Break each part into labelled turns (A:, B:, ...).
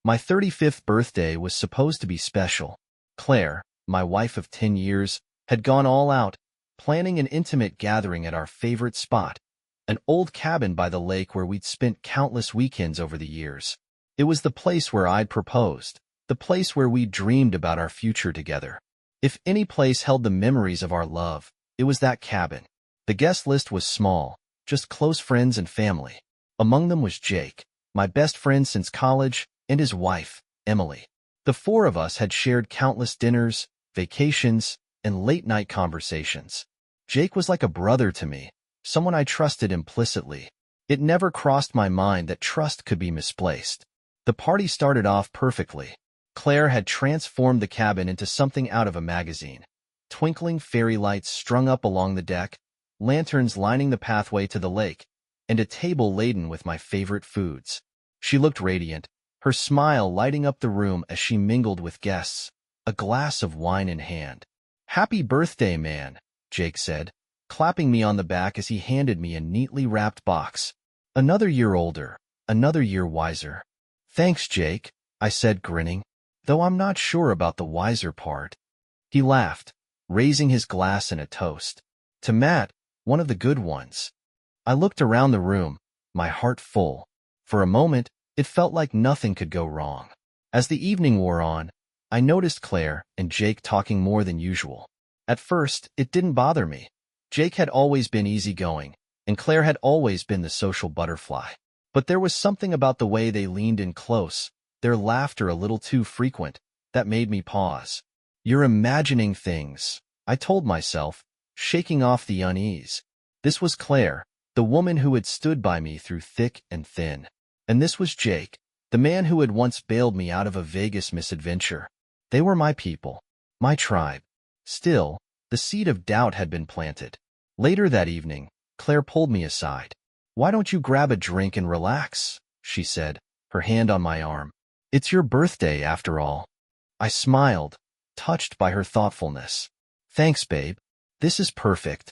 A: My 35th birthday was supposed to be special. Claire, my wife of 10 years, had gone all out, planning an intimate gathering at our favorite spot, an old cabin by the lake where we'd spent countless weekends over the years. It was the place where I'd proposed, the place where we dreamed about our future together. If any place held the memories of our love, it was that cabin. The guest list was small, just close friends and family. Among them was Jake, my best friend since college, and his wife, Emily. The four of us had shared countless dinners, vacations, and late-night conversations. Jake was like a brother to me, someone I trusted implicitly. It never crossed my mind that trust could be misplaced. The party started off perfectly. Claire had transformed the cabin into something out of a magazine. Twinkling fairy lights strung up along the deck, lanterns lining the pathway to the lake, and a table laden with my favorite foods. She looked radiant, her smile lighting up the room as she mingled with guests, a glass of wine in hand. "Happy birthday, man," Jake said, clapping me on the back as he handed me a neatly wrapped box. "Another year older, another year wiser." "Thanks, Jake," I said, grinning, though I'm not sure about the wiser part. He laughed, raising his glass in a toast. "To Matt, one of the good ones." I looked around the room, my heart full. For a moment, it felt like nothing could go wrong. As the evening wore on, I noticed Claire and Jake talking more than usual. At first, it didn't bother me. Jake had always been easygoing, and Claire had always been the social butterfly. But there was something about the way they leaned in close, their laughter a little too frequent, that made me pause. "You're imagining things," I told myself, shaking off the unease. This was Claire, the woman who had stood by me through thick and thin. And this was Jake, the man who had once bailed me out of a Vegas misadventure. They were my people, my tribe. Still, the seed of doubt had been planted. Later that evening, Claire pulled me aside. "Why don't you grab a drink and relax?" she said, her hand on my arm. "It's your birthday, after all." I smiled, touched by her thoughtfulness. "Thanks, babe. This is perfect."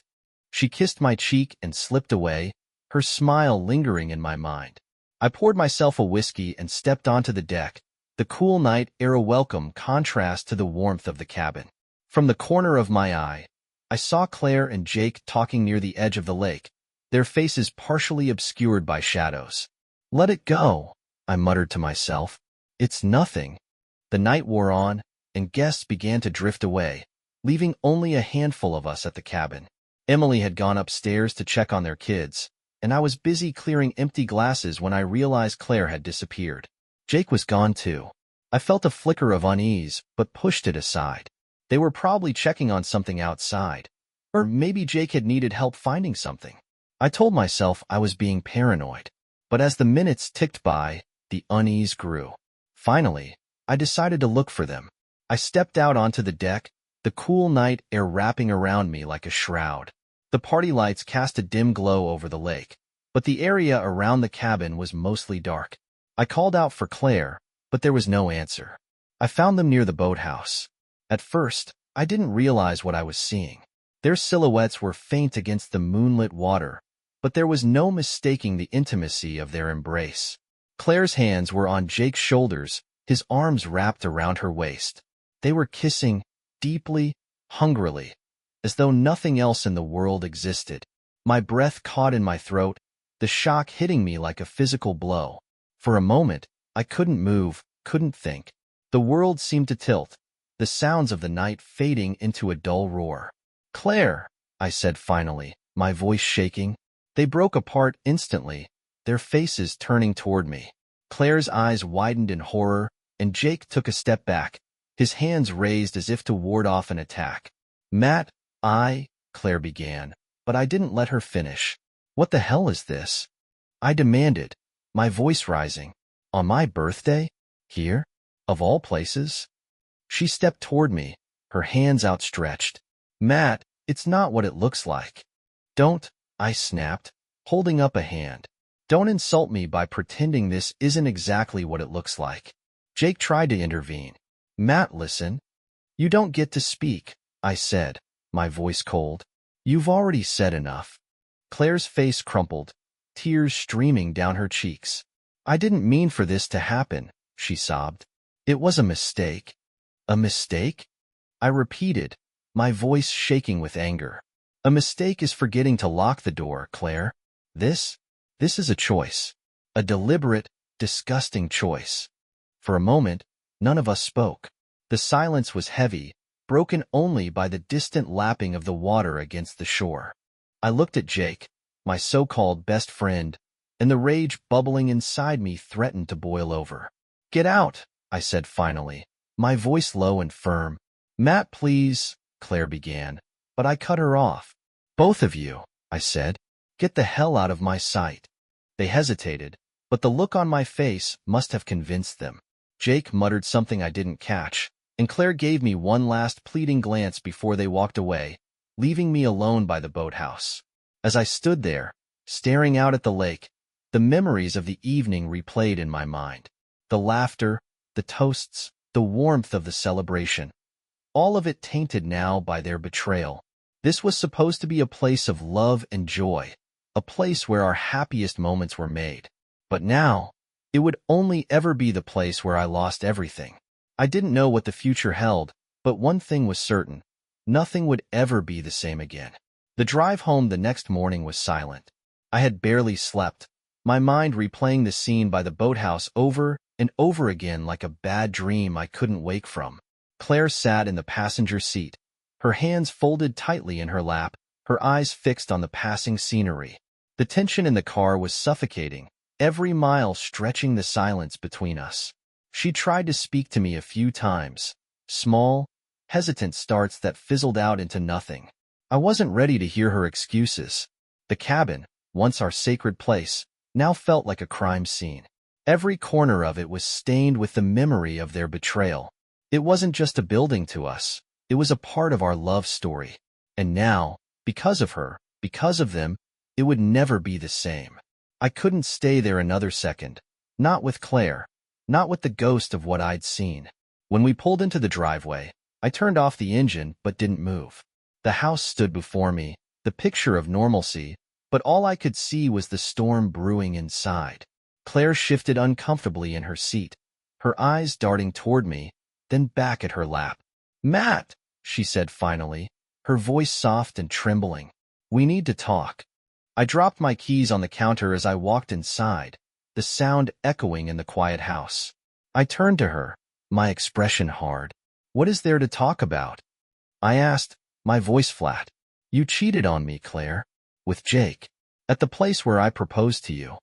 A: She kissed my cheek and slipped away, her smile lingering in my mind. I poured myself a whiskey and stepped onto the deck, the cool night air a welcome contrast to the warmth of the cabin. From the corner of my eye, I saw Claire and Jake talking near the edge of the lake, their faces partially obscured by shadows. "Let it go," I muttered to myself. "It's nothing." The night wore on, and guests began to drift away, leaving only a handful of us at the cabin. Emily had gone upstairs to check on their kids, and I was busy clearing empty glasses when I realized Claire had disappeared. Jake was gone too. I felt a flicker of unease, but pushed it aside. They were probably checking on something outside. Or maybe Jake had needed help finding something. I told myself I was being paranoid. But as the minutes ticked by, the unease grew. Finally, I decided to look for them. I stepped out onto the deck, the cool night air wrapping around me like a shroud. The party lights cast a dim glow over the lake, but the area around the cabin was mostly dark. I called out for Claire, but there was no answer. I found them near the boathouse. At first, I didn't realize what I was seeing. Their silhouettes were faint against the moonlit water, but there was no mistaking the intimacy of their embrace. Claire's hands were on Jake's shoulders, his arms wrapped around her waist. They were kissing, deeply, hungrily, as though nothing else in the world existed. My breath caught in my throat, the shock hitting me like a physical blow. For a moment, I couldn't move, couldn't think. The world seemed to tilt, the sounds of the night fading into a dull roar. "Claire," I said finally, my voice shaking. They broke apart instantly, their faces turning toward me. Claire's eyes widened in horror, and Jake took a step back, his hands raised as if to ward off an attack. "Matt, Claire began, but I didn't let her finish. "What the hell is this?" I demanded, my voice rising. "On my birthday? Here? Of all places?" She stepped toward me, her hands outstretched. "Matt, it's not what it looks like." "Don't," I snapped, holding up a hand. "Don't insult me by pretending this isn't exactly what it looks like." Jake tried to intervene. "Matt, listen." "You don't get to speak," I said, my voice cold. "You've already said enough." Claire's face crumpled, tears streaming down her cheeks. "I didn't mean for this to happen," she sobbed. It was a mistake. A mistake? I repeated, my voice shaking with anger. A mistake is forgetting to lock the door, Claire. This is a choice. A deliberate, disgusting choice. For a moment, none of us spoke. The silence was heavy, broken only by the distant lapping of the water against the shore. I looked at Jake, my so-called best friend, and the rage bubbling inside me threatened to boil over. Get out, I said finally, my voice low and firm. Matt, please, Claire began, but I cut her off. Both of you, I said, get the hell out of my sight. They hesitated, but the look on my face must have convinced them. Jake muttered something I didn't catch, and Claire gave me one last pleading glance before they walked away, leaving me alone by the boathouse. As I stood there, staring out at the lake, the memories of the evening replayed in my mind. The laughter, the toasts, the warmth of the celebration. All of it tainted now by their betrayal. This was supposed to be a place of love and joy, a place where our happiest moments were made. But now, it would only ever be the place where I lost everything. I didn't know what the future held, but one thing was certain. Nothing would ever be the same again. The drive home the next morning was silent. I had barely slept, my mind replaying the scene by the boathouse over and over again like a bad dream I couldn't wake from. Claire sat in the passenger seat, her hands folded tightly in her lap, her eyes fixed on the passing scenery. The tension in the car was suffocating, every mile stretching the silence between us. She tried to speak to me a few times, small, hesitant starts that fizzled out into nothing. I wasn't ready to hear her excuses. The cabin, once our sacred place, now felt like a crime scene. Every corner of it was stained with the memory of their betrayal. It wasn't just a building to us. It was a part of our love story. And now, because of her, because of them, it would never be the same. I couldn't stay there another second. Not with Claire. Not with the ghost of what I'd seen. When we pulled into the driveway, I turned off the engine but didn't move. The house stood before me, the picture of normalcy, but all I could see was the storm brewing inside. Claire shifted uncomfortably in her seat, her eyes darting toward me, then back at her lap. Matt, she said finally, her voice soft and trembling. We need to talk. I dropped my keys on the counter as I walked inside, the sound echoing in the quiet house. I turned to her, my expression hard. What is there to talk about? I asked, my voice flat. You cheated on me, Claire. With Jake. At the place where I proposed to you.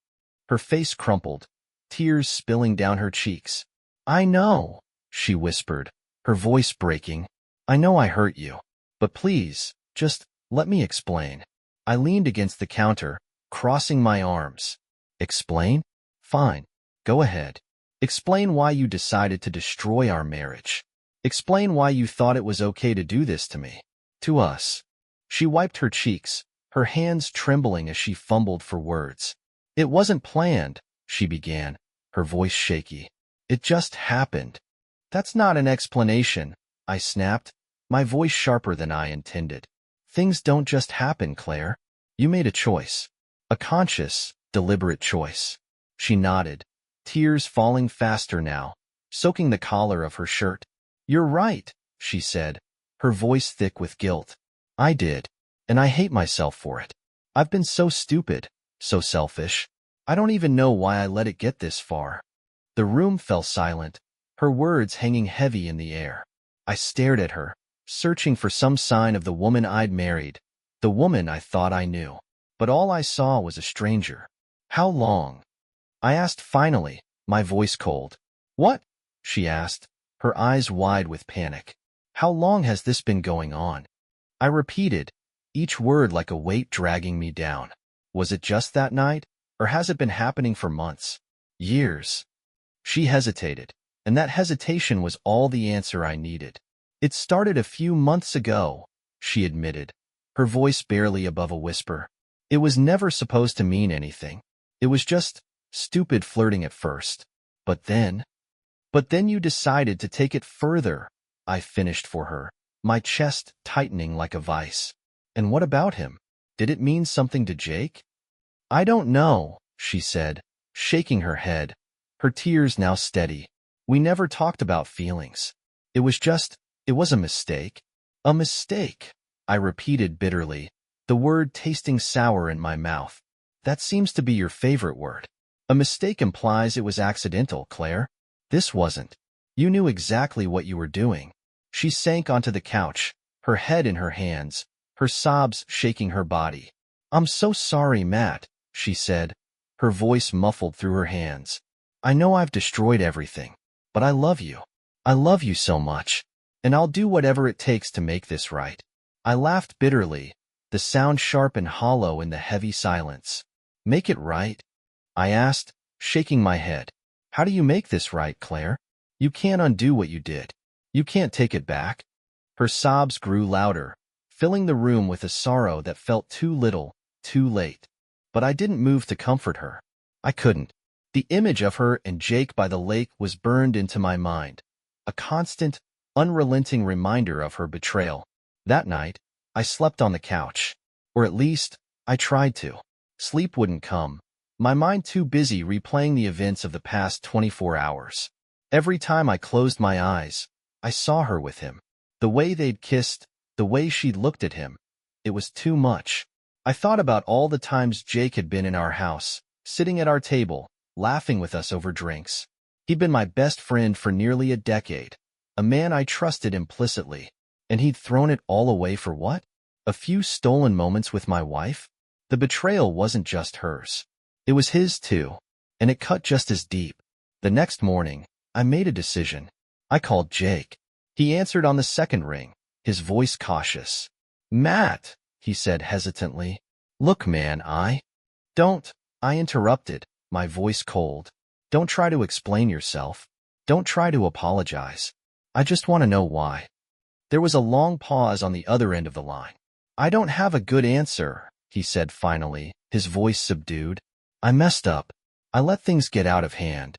A: Her face crumpled, tears spilling down her cheeks. I know, she whispered, her voice breaking. I know I hurt you. But please, just let me explain. I leaned against the counter, crossing my arms. Explain? Fine. Go ahead. Explain why you decided to destroy our marriage. Explain why you thought it was okay to do this to me. To us. She wiped her cheeks, her hands trembling as she fumbled for words. It wasn't planned, she began, her voice shaky. It just happened. That's not an explanation, I snapped, my voice sharper than I intended. Things don't just happen, Claire. You made a choice. A conscious, deliberate choice. She nodded, tears falling faster now, soaking the collar of her shirt. You're right, she said, her voice thick with guilt. I did, and I hate myself for it. I've been so stupid, so selfish. I don't even know why I let it get this far. The room fell silent, her words hanging heavy in the air. I stared at her, searching for some sign of the woman I'd married, the woman I thought I knew. But all I saw was a stranger. How long? I asked finally, my voice cold. What? She asked, her eyes wide with panic. How long has this been going on? I repeated, each word like a weight dragging me down. Was it just that night, or has it been happening for months? Years? She hesitated, and that hesitation was all the answer I needed. It started a few months ago, she admitted, her voice barely above a whisper. It was never supposed to mean anything. It was just stupid flirting at first. But then you decided to take it further, I finished for her, my chest tightening like a vice. And what about him? Did it mean something to Jake? I don't know, she said, shaking her head, her tears now steady. We never talked about feelings. It was a mistake. A mistake, I repeated bitterly, the word tasting sour in my mouth. That seems to be your favorite word. A mistake implies it was accidental, Claire. This wasn't. You knew exactly what you were doing. She sank onto the couch, her head in her hands, her sobs shaking her body. I'm so sorry, Matt, she said, her voice muffled through her hands. I know I've destroyed everything, but I love you. I love you so much, and I'll do whatever it takes to make this right. I laughed bitterly, the sound sharp and hollow in the heavy silence. Make it right? I asked, shaking my head. How do you make this right, Claire? You can't undo what you did. You can't take it back. Her sobs grew louder, filling the room with a sorrow that felt too little, too late. But I didn't move to comfort her. I couldn't. The image of her and Jake by the lake was burned into my mind, a constant, unrelenting reminder of her betrayal. That night, I slept on the couch. Or at least, I tried to. Sleep wouldn't come, my mind too busy replaying the events of the past 24 hours. Every time I closed my eyes, I saw her with him. The way they'd kissed, the way she'd looked at him. It was too much. I thought about all the times Jake had been in our house, sitting at our table, laughing with us over drinks. He'd been my best friend for nearly a decade, a man I trusted implicitly, and he'd thrown it all away for what? A few stolen moments with my wife? The betrayal wasn't just hers. It was his too, and it cut just as deep. The next morning, I made a decision. I called Jake. He answered on the second ring, his voice cautious. Matt, he said hesitantly. Look, man, Don't, I interrupted, my voice cold. Don't try to explain yourself. Don't try to apologize. I just want to know why. There was a long pause on the other end of the line. I don't have a good answer, he said finally, his voice subdued. I messed up. I let things get out of hand.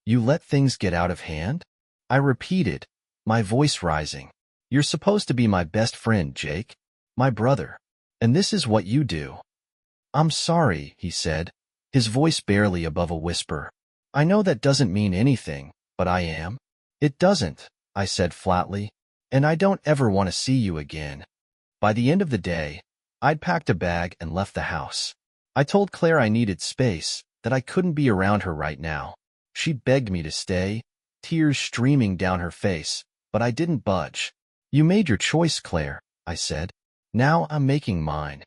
A: You let things get out of hand? I repeated, my voice rising. You're supposed to be my best friend, Jake. My brother. And this is what you do. I'm sorry, he said, his voice barely above a whisper. I know that doesn't mean anything, but I am. It doesn't, I said flatly, and I don't ever want to see you again. By the end of the day, I'd packed a bag and left the house. I told Claire I needed space, that I couldn't be around her right now. She begged me to stay, tears streaming down her face, but I didn't budge. You made your choice, Claire, I said. Now I'm making mine.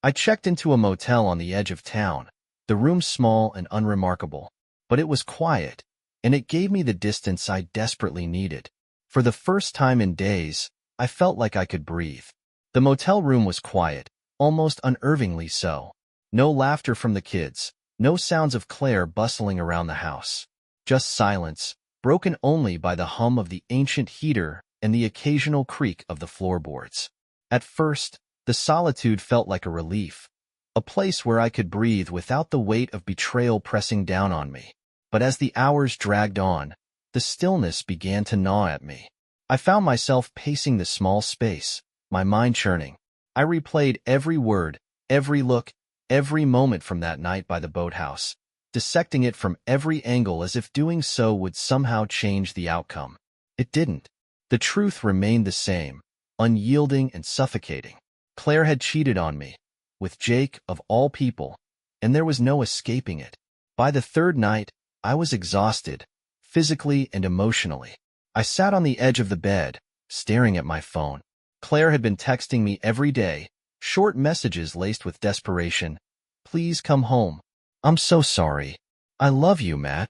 A: I checked into a motel on the edge of town, the room small and unremarkable, but it was quiet, and it gave me the distance I desperately needed. For the first time in days, I felt like I could breathe. The motel room was quiet, almost unnervingly so. No laughter from the kids, no sounds of Claire bustling around the house. Just silence, broken only by the hum of the ancient heater and the occasional creak of the floorboards. At first, the solitude felt like a relief, a place where I could breathe without the weight of betrayal pressing down on me. But as the hours dragged on, the stillness began to gnaw at me. I found myself pacing the small space, my mind churning. I replayed every word, every look, every moment from that night by the boathouse, dissecting it from every angle as if doing so would somehow change the outcome. It didn't. The truth remained the same, unyielding and suffocating. Claire had cheated on me, with Jake of all people, and there was no escaping it. By the third night, I was exhausted, physically and emotionally. I sat on the edge of the bed, staring at my phone. Claire had been texting me every day, short messages laced with desperation. Please come home. I'm so sorry. I love you, Matt.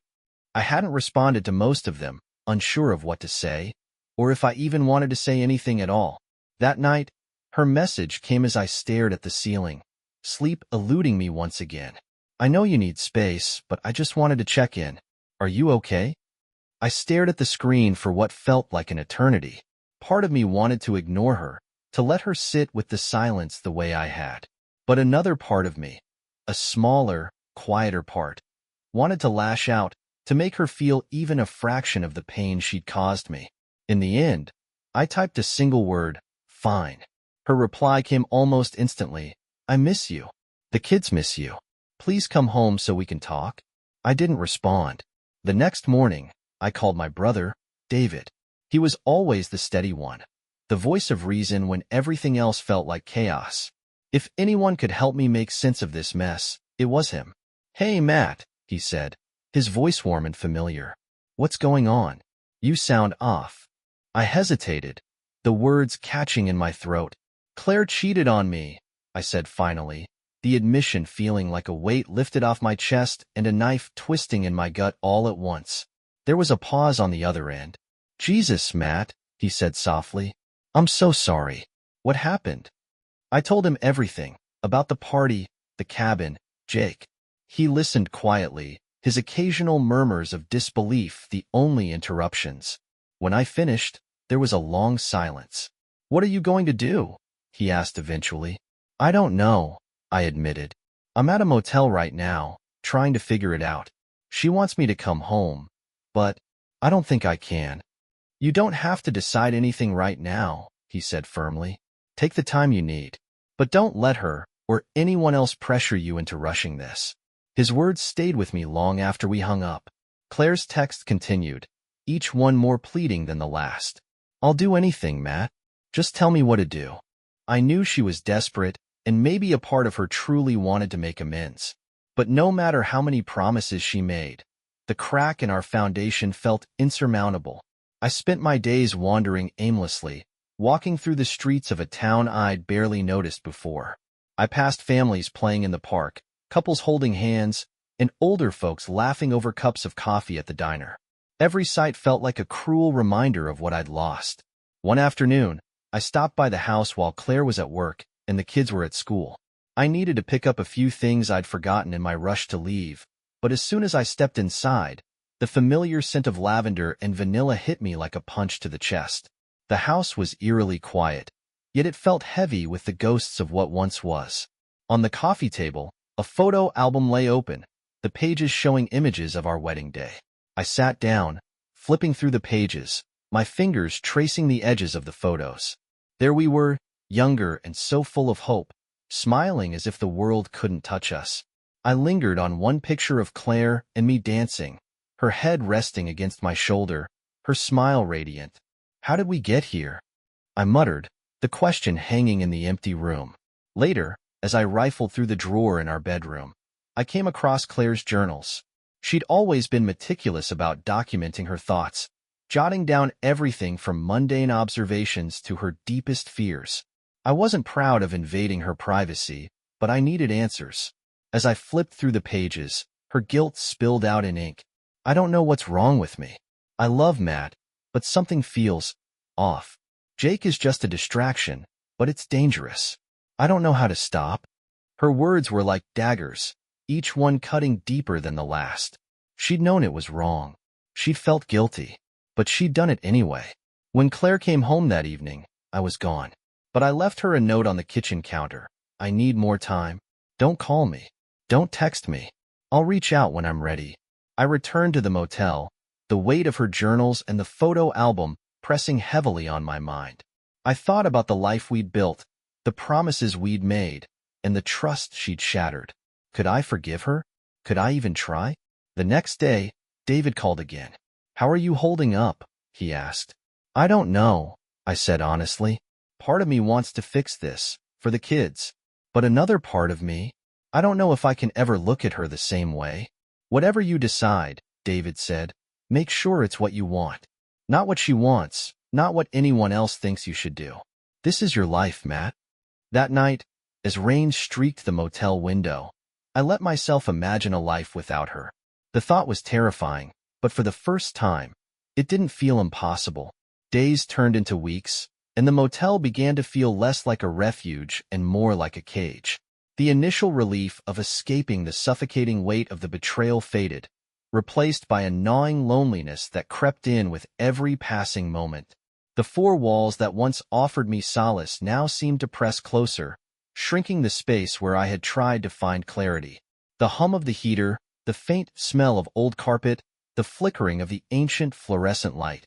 A: I hadn't responded to most of them, unsure of what to say, or if I even wanted to say anything at all. That night, her message came as I stared at the ceiling, sleep eluding me once again. I know you need space, but I just wanted to check in. Are you okay? I stared at the screen for what felt like an eternity. Part of me wanted to ignore her, to let her sit with the silence the way I had. But another part of me, a smaller, quieter part, wanted to lash out, to make her feel even a fraction of the pain she'd caused me. In the end, I typed a single word, fine. Her reply came almost instantly. I miss you. The kids miss you. Please come home so we can talk. I didn't respond. The next morning, I called my brother, David. He was always the steady one, the voice of reason when everything else felt like chaos. If anyone could help me make sense of this mess, it was him. "Hey, Matt," he said, his voice warm and familiar. "What's going on? You sound off." I hesitated, the words catching in my throat. "Claire cheated on me," I said finally, the admission feeling like a weight lifted off my chest and a knife twisting in my gut all at once. There was a pause on the other end. "Jesus, Matt," he said softly. "I'm so sorry. What happened?" I told him everything, about the party, the cabin, Jake. He listened quietly, his occasional murmurs of disbelief the only interruptions. When I finished, there was a long silence. "What are you going to do?" he asked eventually. "I don't know," I admitted. "I'm at a motel right now, trying to figure it out. She wants me to come home, but I don't think I can." "You don't have to decide anything right now," he said firmly. "Take the time you need. But don't let her or anyone else pressure you into rushing this." His words stayed with me long after we hung up. Claire's text continued, each one more pleading than the last. "I'll do anything, Matt. Just tell me what to do." I knew she was desperate, and maybe a part of her truly wanted to make amends. But no matter how many promises she made, the crack in our foundation felt insurmountable. I spent my days wandering aimlessly, walking through the streets of a town I'd barely noticed before. I passed families playing in the park, couples holding hands, and older folks laughing over cups of coffee at the diner. Every sight felt like a cruel reminder of what I'd lost. One afternoon, I stopped by the house while Claire was at work and the kids were at school. I needed to pick up a few things I'd forgotten in my rush to leave, but as soon as I stepped inside, the familiar scent of lavender and vanilla hit me like a punch to the chest. The house was eerily quiet, yet it felt heavy with the ghosts of what once was. On the coffee table, a photo album lay open, the pages showing images of our wedding day. I sat down, flipping through the pages, my fingers tracing the edges of the photos. There we were, younger and so full of hope, smiling as if the world couldn't touch us. I lingered on one picture of Claire and me dancing, her head resting against my shoulder, her smile radiant. "How did we get here?" I muttered, the question hanging in the empty room. Later, as I rifled through the drawer in our bedroom, I came across Claire's journals. She'd always been meticulous about documenting her thoughts, jotting down everything from mundane observations to her deepest fears. I wasn't proud of invading her privacy, but I needed answers. As I flipped through the pages, her guilt spilled out in ink. "I don't know what's wrong with me. I love Matt, but something feels off. Jake is just a distraction, but it's dangerous. I don't know how to stop." Her words were like daggers, each one cutting deeper than the last. She'd known it was wrong. She'd felt guilty, but she'd done it anyway. When Claire came home that evening, I was gone. But I left her a note on the kitchen counter. "I need more time. Don't call me. Don't text me. I'll reach out when I'm ready." I returned to the motel, the weight of her journals and the photo album pressing heavily on my mind. I thought about the life we'd built, the promises we'd made, and the trust she'd shattered. Could I forgive her? Could I even try? The next day, David called again. "How are you holding up?" he asked. "I don't know," I said honestly. "Part of me wants to fix this, for the kids. But another part of me, I don't know if I can ever look at her the same way." "Whatever you decide," David said, "make sure it's what you want. Not what she wants, not what anyone else thinks you should do. This is your life, Matt." That night, as rain streaked the motel window, I let myself imagine a life without her. The thought was terrifying, but for the first time, it didn't feel impossible. Days turned into weeks, and the motel began to feel less like a refuge and more like a cage. The initial relief of escaping the suffocating weight of the betrayal faded, replaced by a gnawing loneliness that crept in with every passing moment. The four walls that once offered me solace now seemed to press closer, shrinking the space where I had tried to find clarity. The hum of the heater, the faint smell of old carpet, the flickering of the ancient fluorescent light.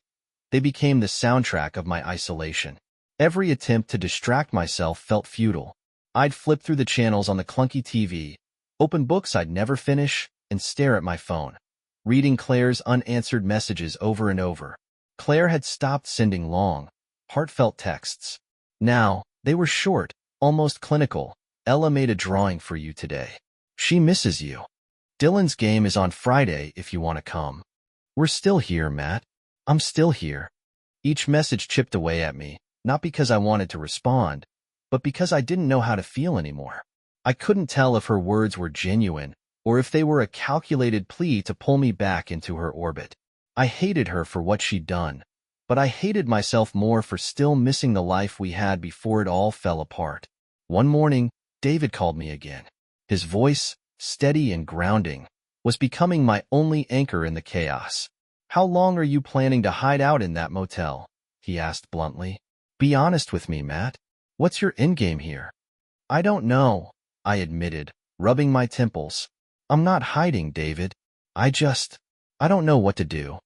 A: They became the soundtrack of my isolation. Every attempt to distract myself felt futile. I'd flip through the channels on the clunky TV, open books I'd never finish, and stare at my phone. reading Claire's unanswered messages over and over. Claire had stopped sending long, heartfelt texts. Now, they were short, almost clinical. Ella made a drawing for you today. She misses you. Dylan's game is on Friday if you want to come. We're still here, Matt. I'm still here. Each message chipped away at me, not because I wanted to respond, but because I didn't know how to feel anymore. I couldn't tell if her words were genuine or if they were a calculated plea to pull me back into her orbit. I hated her for what she'd done, but I hated myself more for still missing the life we had before it all fell apart. One morning, David called me again. His voice, steady and grounding, was becoming my only anchor in the chaos. "How long are you planning to hide out in that motel?" he asked bluntly. "Be honest with me, Matt. What's your endgame here?" "I don't know," I admitted, rubbing my temples. "I'm not hiding, David. I don't know what to do."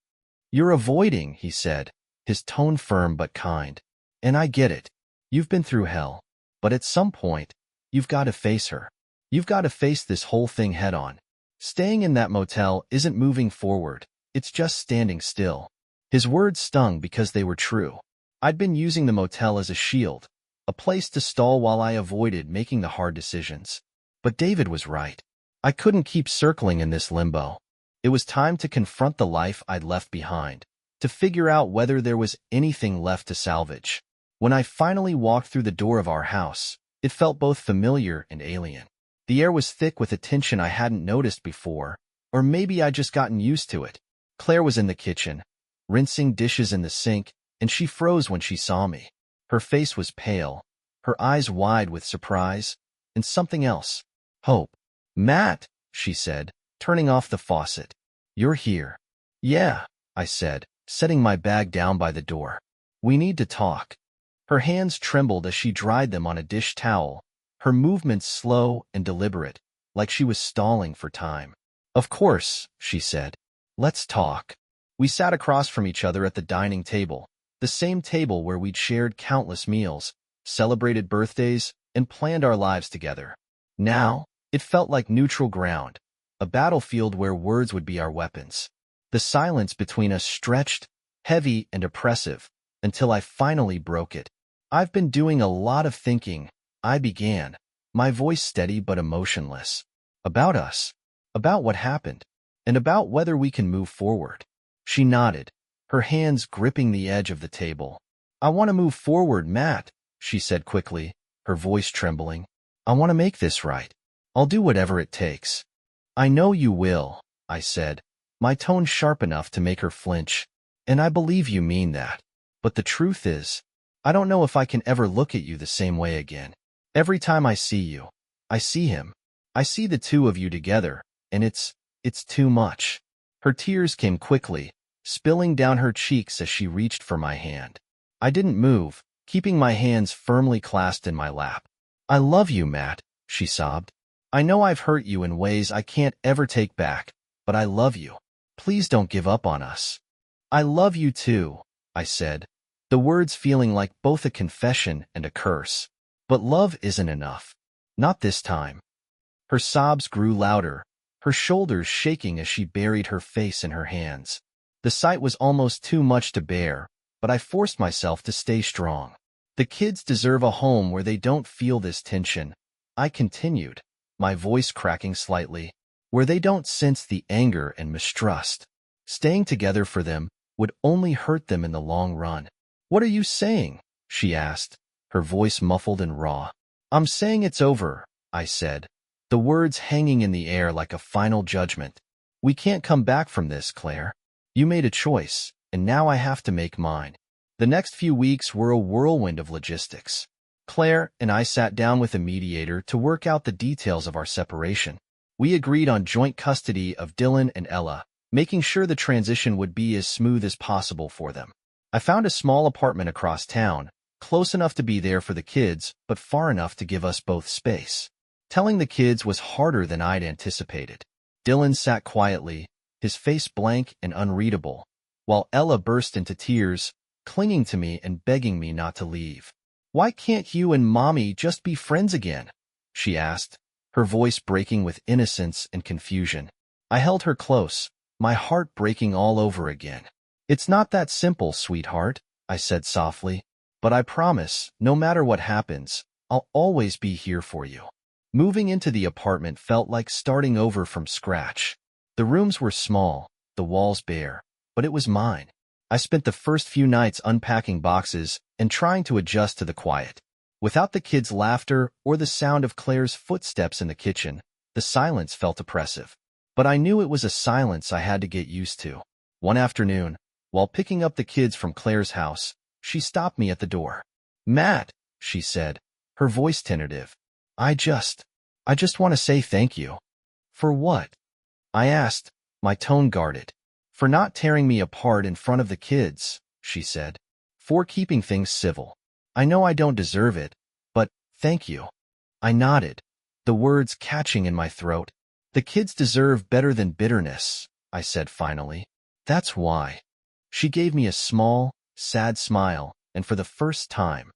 A: "You're avoiding," he said, his tone firm but kind. "And I get it. You've been through hell. But at some point, you've got to face her. You've got to face this whole thing head on. Staying in that motel isn't moving forward. It's just standing still." His words stung because they were true. I'd been using the motel as a shield, a place to stall while I avoided making the hard decisions. But David was right. I couldn't keep circling in this limbo. It was time to confront the life I'd left behind, to figure out whether there was anything left to salvage. When I finally walked through the door of our house, it felt both familiar and alien. The air was thick with a tension I hadn't noticed before, or maybe I'd just gotten used to it. Claire was in the kitchen, rinsing dishes in the sink, and she froze when she saw me. Her face was pale, her eyes wide with surprise, and something else. Hope. "Matt," she said, turning off the faucet. "You're here." "Yeah," I said, setting my bag down by the door. "We need to talk." Her hands trembled as she dried them on a dish towel, her movements slow and deliberate, like she was stalling for time. "Of course," she said. "Let's talk." We sat across from each other at the dining table, the same table where we'd shared countless meals, celebrated birthdays, and planned our lives together. Now, it felt like neutral ground, a battlefield where words would be our weapons. The silence between us stretched, heavy and oppressive, until I finally broke it. "I've been doing a lot of thinking," I began, my voice steady but emotionless. "About us, about what happened, and about whether we can move forward." She nodded, her hands gripping the edge of the table. "I want to move forward, Matt," she said quickly, her voice trembling. "I want to make this right. I'll do whatever it takes." "I know you will," I said, my tone sharp enough to make her flinch. "And I believe you mean that. But the truth is, I don't know if I can ever look at you the same way again. Every time I see you, I see him. I see the two of you together, and it's too much." Her tears came quickly, spilling down her cheeks as she reached for my hand. I didn't move, keeping my hands firmly clasped in my lap. "I love you, Matt," she sobbed. "I know I've hurt you in ways I can't ever take back, but I love you. Please don't give up on us." "I love you too," I said, the words feeling like both a confession and a curse. "But love isn't enough. Not this time." Her sobs grew louder, her shoulders shaking as she buried her face in her hands. The sight was almost too much to bear, but I forced myself to stay strong. "The kids deserve a home where they don't feel this tension," I continued, my voice cracking slightly, "where they don't sense the anger and mistrust. Staying together for them would only hurt them in the long run." "What are you saying?" she asked, her voice muffled and raw. "I'm saying it's over," I said, the words hanging in the air like a final judgment. "We can't come back from this, Claire. You made a choice, and now I have to make mine." The next few weeks were a whirlwind of logistics. Claire and I sat down with a mediator to work out the details of our separation. We agreed on joint custody of Dylan and Ella, making sure the transition would be as smooth as possible for them. I found a small apartment across town, close enough to be there for the kids, but far enough to give us both space. Telling the kids was harder than I'd anticipated. Dylan sat quietly, his face blank and unreadable, while Ella burst into tears, clinging to me and begging me not to leave. "Why can't you and Mommy just be friends again?" she asked, her voice breaking with innocence and confusion. I held her close, my heart breaking all over again. "It's not that simple, sweetheart," I said softly, "but I promise, no matter what happens, I'll always be here for you." Moving into the apartment felt like starting over from scratch. The rooms were small, the walls bare, but it was mine. I spent the first few nights unpacking boxes and trying to adjust to the quiet. Without the kids' laughter or the sound of Claire's footsteps in the kitchen, the silence felt oppressive. But I knew it was a silence I had to get used to. One afternoon, while picking up the kids from Claire's house, she stopped me at the door. "Matt," she said, her voice tentative, I just want to say thank you." "For what?" I asked, my tone guarded. "For not tearing me apart in front of the kids," she said. "For keeping things civil. I know I don't deserve it, but thank you." I nodded, the words catching in my throat. "The kids deserve better than bitterness," I said finally. "That's why." She gave me a small, sad smile, and for the first time,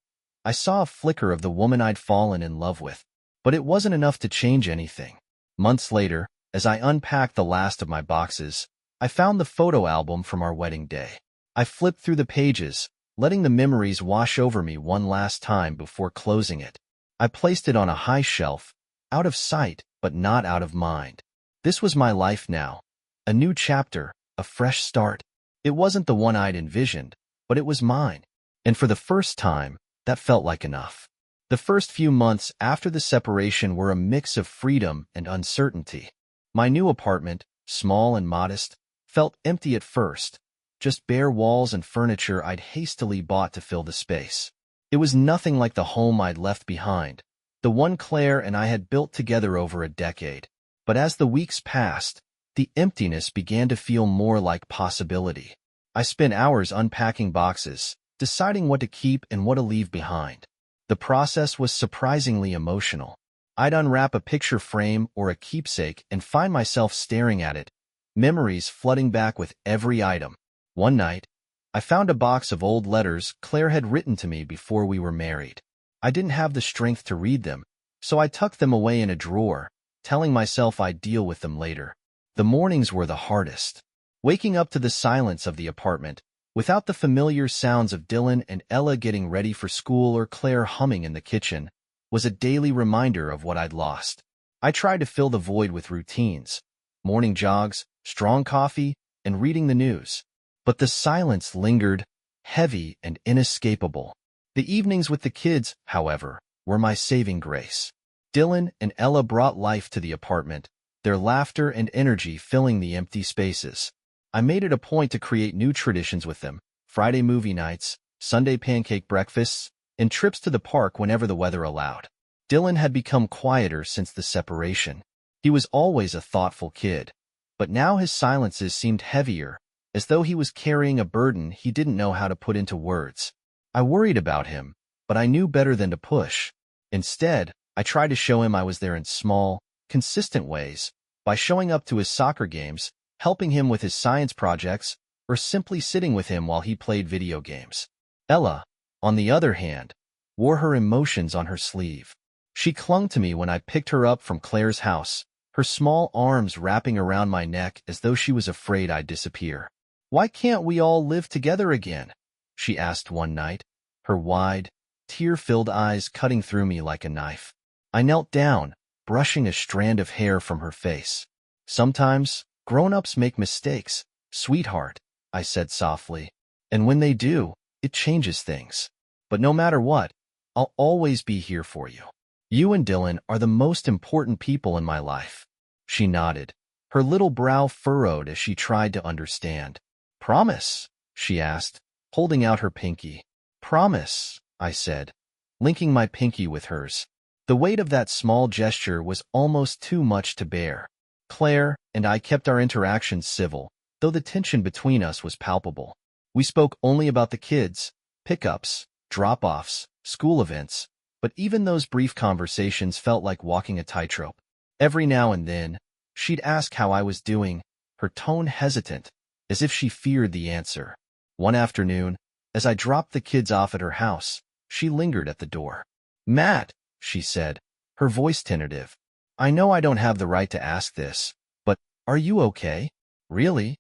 A: I saw a flicker of the woman I'd fallen in love with. But it wasn't enough to change anything. Months later, as I unpacked the last of my boxes, I found the photo album from our wedding day. I flipped through the pages, letting the memories wash over me one last time before closing it. I placed it on a high shelf, out of sight but not out of mind. This was my life now. A new chapter, a fresh start. It wasn't the one I'd envisioned, but it was mine. And for the first time, that felt like enough. The first few months after the separation were a mix of freedom and uncertainty. My new apartment, small and modest, felt empty at first, just bare walls and furniture I'd hastily bought to fill the space. It was nothing like the home I'd left behind, the one Claire and I had built together over a decade. But as the weeks passed, the emptiness began to feel more like possibility. I spent hours unpacking boxes, deciding what to keep and what to leave behind. The process was surprisingly emotional. I'd unwrap a picture frame or a keepsake and find myself staring at it, memories flooding back with every item. One night, I found a box of old letters Claire had written to me before we were married. I didn't have the strength to read them, so I tucked them away in a drawer, telling myself I'd deal with them later. The mornings were the hardest. Waking up to the silence of the apartment, without the familiar sounds of Dylan and Ella getting ready for school or Claire humming in the kitchen, was a daily reminder of what I'd lost. I tried to fill the void with routines, morning jogs, strong coffee, and reading the news. But the silence lingered, heavy and inescapable. The evenings with the kids, however, were my saving grace. Dylan and Ella brought life to the apartment, their laughter and energy filling the empty spaces. I made it a point to create new traditions with them: Friday movie nights, Sunday pancake breakfasts, and trips to the park whenever the weather allowed. Dylan had become quieter since the separation. He was always a thoughtful kid, but now his silences seemed heavier, as though he was carrying a burden he didn't know how to put into words. I worried about him, but I knew better than to push. Instead, I tried to show him I was there in small, consistent ways, by showing up to his soccer games, helping him with his science projects, or simply sitting with him while he played video games. Ella, on the other hand, wore her emotions on her sleeve. She clung to me when I picked her up from Claire's house, her small arms wrapping around my neck as though she was afraid I'd disappear. "Why can't we all live together again?" she asked one night, her wide, tear-filled eyes cutting through me like a knife. I knelt down, brushing a strand of hair from her face. "Sometimes, grown-ups make mistakes, sweetheart," I said softly. "And when they do, it changes things. But no matter what, I'll always be here for you. You and Dylan are the most important people in my life." She nodded, her little brow furrowed as she tried to understand. "Promise?" she asked, holding out her pinky. "Promise," I said, linking my pinky with hers. The weight of that small gesture was almost too much to bear. Claire and I kept our interactions civil, though the tension between us was palpable. We spoke only about the kids, pickups, drop-offs, school events, but even those brief conversations felt like walking a tightrope. Every now and then, she'd ask how I was doing, her tone hesitant, as if she feared the answer. One afternoon, as I dropped the kids off at her house, she lingered at the door. "Matt," she said, her voice tentative, "I know I don't have the right to ask this, but are you okay?" "Really?"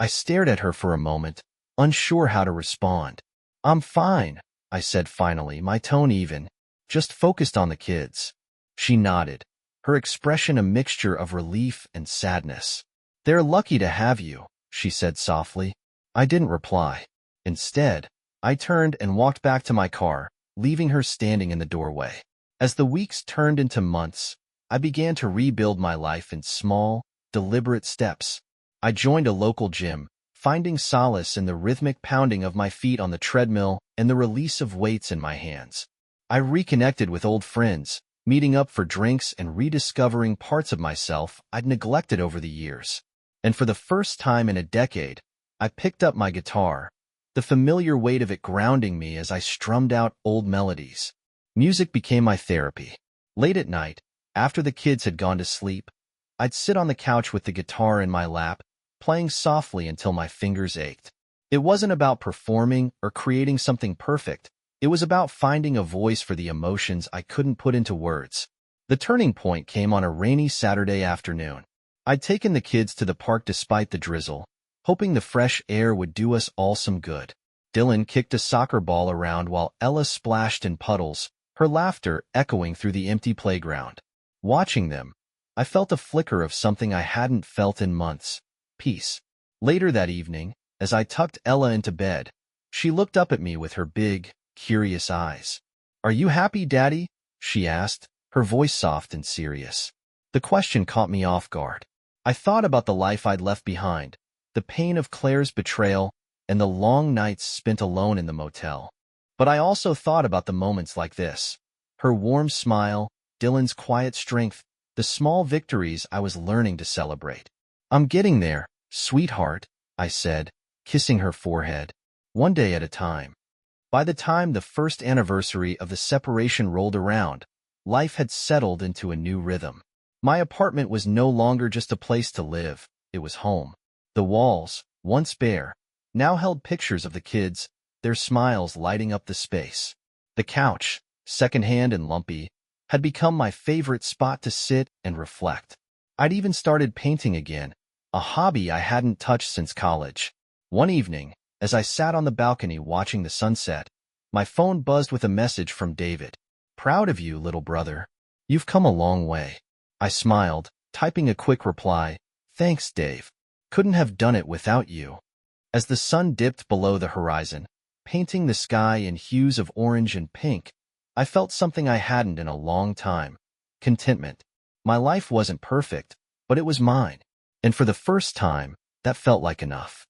A: I stared at her for a moment, unsure how to respond. I'm fine, I said finally, my tone even, just focused on the kids. She nodded, her expression a mixture of relief and sadness. They're lucky to have you, she said softly. I didn't reply. Instead, I turned and walked back to my car, leaving her standing in the doorway. As the weeks turned into months, I began to rebuild my life in small, deliberate steps. I joined a local gym, finding solace in the rhythmic pounding of my feet on the treadmill and the release of weights in my hands. I reconnected with old friends, meeting up for drinks and rediscovering parts of myself I'd neglected over the years. And for the first time in a decade, I picked up my guitar, the familiar weight of it grounding me as I strummed out old melodies. Music became my therapy. Late at night, after the kids had gone to sleep, I'd sit on the couch with the guitar in my lap, playing softly until my fingers ached. It wasn't about performing or creating something perfect. It was about finding a voice for the emotions I couldn't put into words. The turning point came on a rainy Saturday afternoon. I'd taken the kids to the park despite the drizzle, hoping the fresh air would do us all some good. Dylan kicked a soccer ball around while Ella splashed in puddles, her laughter echoing through the empty playground. Watching them, I felt a flicker of something I hadn't felt in months: peace. Later that evening, as I tucked Ella into bed, she looked up at me with her big, curious eyes. "Are you happy, Daddy?" she asked, her voice soft and serious. The question caught me off guard. I thought about the life I'd left behind, the pain of Claire's betrayal, and the long nights spent alone in the motel. But I also thought about the moments like this: her warm smile, Dylan's quiet strength, the small victories I was learning to celebrate. "I'm getting there, sweetheart," I said, kissing her forehead, "one day at a time." By the time the first anniversary of the separation rolled around, life had settled into a new rhythm. My apartment was no longer just a place to live, it was home. The walls, once bare, now held pictures of the kids, their smiles lighting up the space. The couch, secondhand and lumpy, had become my favorite spot to sit and reflect. I'd even started painting again, a hobby I hadn't touched since college. One evening, as I sat on the balcony watching the sunset, my phone buzzed with a message from David. "Proud of you, little brother. You've come a long way." I smiled, typing a quick reply, "Thanks, Dave. Couldn't have done it without you." As the sun dipped below the horizon, painting the sky in hues of orange and pink, I felt something I hadn't in a long time: contentment. My life wasn't perfect, but it was mine, and for the first time, that felt like enough.